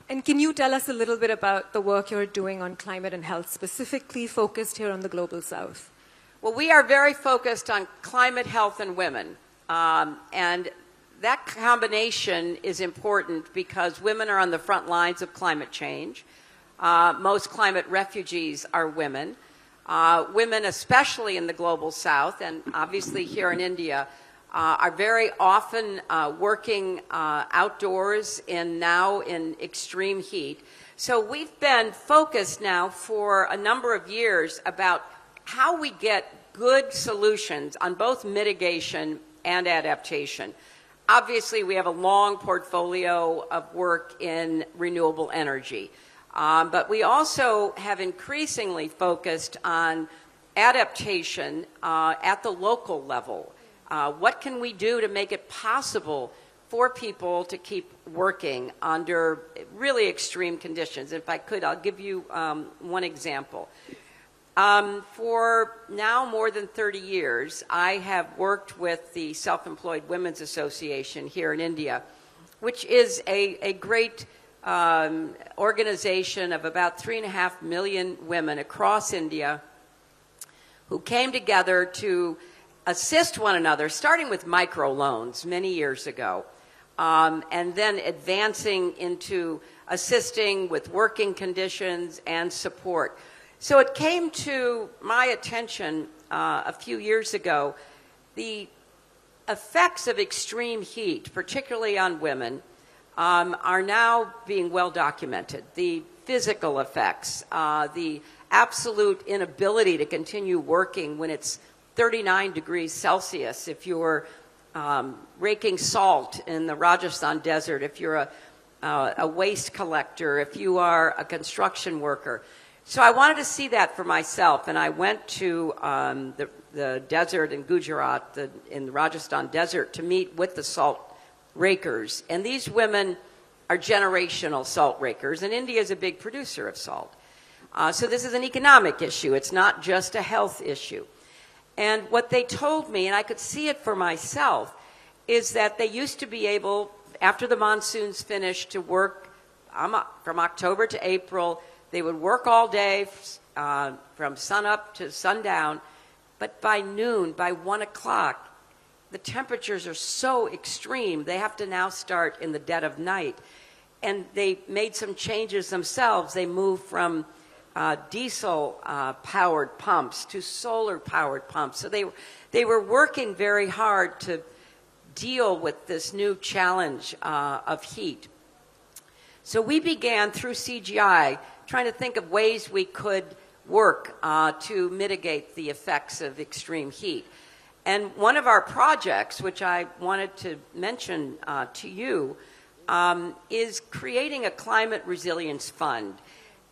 And can you tell us a little bit about the work you're doing on climate and health, specifically focused here on the Global South? Well, we are very focused on climate, health, and women. And that combination is important because women are on the front lines of climate change. Most climate refugees are women. Women, especially in the Global South, and obviously here in India, are very often working outdoors now in extreme heat. So we've been focused now for a number of years about how we get good solutions on both mitigation and adaptation. Obviously, we have a long portfolio of work in renewable energy, but we also have increasingly focused on adaptation at the local level. What can we do to make it possible for people to keep working under really extreme conditions? If I could, I'll give you one example. For now more than 30 years, I have worked with the Self-Employed Women's Association here in India, which is a great organization of about 3.5 million women across India who came together to assist one another, starting with microloans many years ago, and then advancing into assisting with working conditions and support. So it came to my attention a few years ago, the effects of extreme heat, particularly on women, are now being well documented. The physical effects, the absolute inability to continue working when it's 39 degrees Celsius, if you're raking salt in the Rajasthan desert, if you're a waste collector, if you are a construction worker. So I wanted to see that for myself, and I went to the desert in Gujarat, in the Rajasthan desert, to meet with the salt rakers. And these women are generational salt rakers, and India is a big producer of salt. So this is an economic issue. It's not just a health issue. And what they told me, and I could see it for myself, is that they used to be able, after the monsoons finished, to work from October to April. They would work all day from sunup to sundown, but by noon, by 1 o'clock, the temperatures are so extreme, they have to now start in the dead of night. And they made some changes themselves. They moved from diesel-powered pumps to solar-powered pumps. So they were working very hard to deal with this new challenge of heat. So we began, through CGI, trying to think of ways we could work to mitigate the effects of extreme heat. And one of our projects, which I wanted to mention to you, is creating a climate resilience fund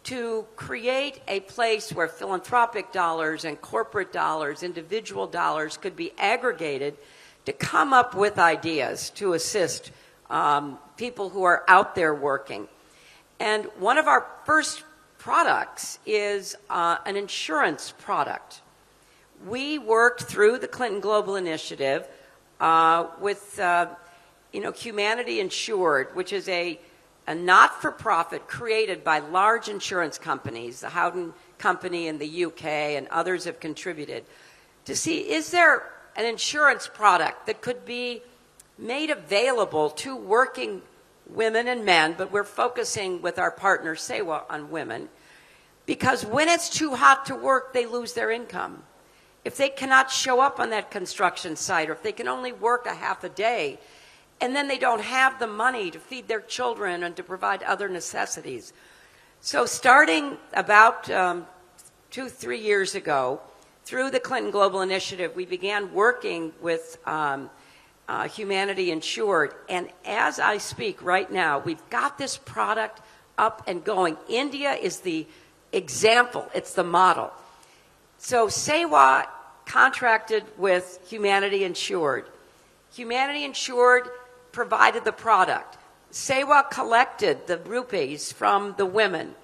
to create a place where philanthropic dollars and corporate dollars, individual dollars, could be aggregated to come up with ideas to assist people who are out there working. And one of our first products is an insurance product. We worked through the Clinton Global Initiative with Humanity Insured, which is a not-for-profit created by large insurance companies, the Howden Company in the UK and others have contributed, to see, is there an insurance product that could be made available to working women and men, but we're focusing with our partner SEWA on women, because when it's too hot to work, they lose their income. If they cannot show up on that construction site, or if they can only work a half a day, and then they don't have the money to feed their children and to provide other necessities. So starting about 2-3 years ago, through the Clinton Global Initiative, we began working with Humanity Insured. And as I speak right now, we've got this product up and going. India is the example. It's the model. So SEWA contracted with Humanity Insured. Humanity Insured provided the product. SEWA collected the rupees from the women,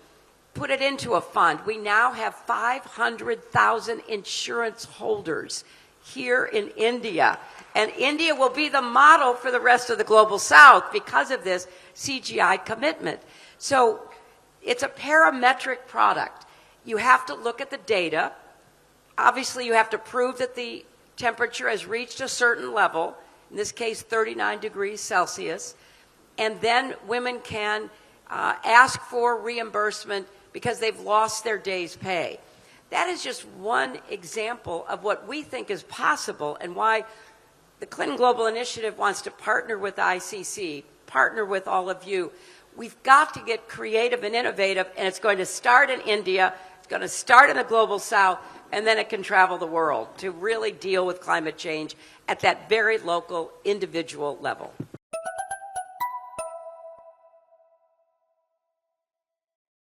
put it into a fund. We now have 500,000 insurance holders here in India. And India will be the model for the rest of the Global South because of this CGI commitment. So it's a parametric product. You have to look at the data. Obviously, you have to prove that the temperature has reached a certain level, in this case 39 degrees Celsius, and then women can ask for reimbursement because they've lost their day's pay. That is just one example of what we think is possible and why the Clinton Global Initiative wants to partner with ICC, partner with all of you. We've got to get creative and innovative, and it's going to start in India, it's going to start in the Global South, and then it can travel the world to really deal with climate change at that very local, individual level.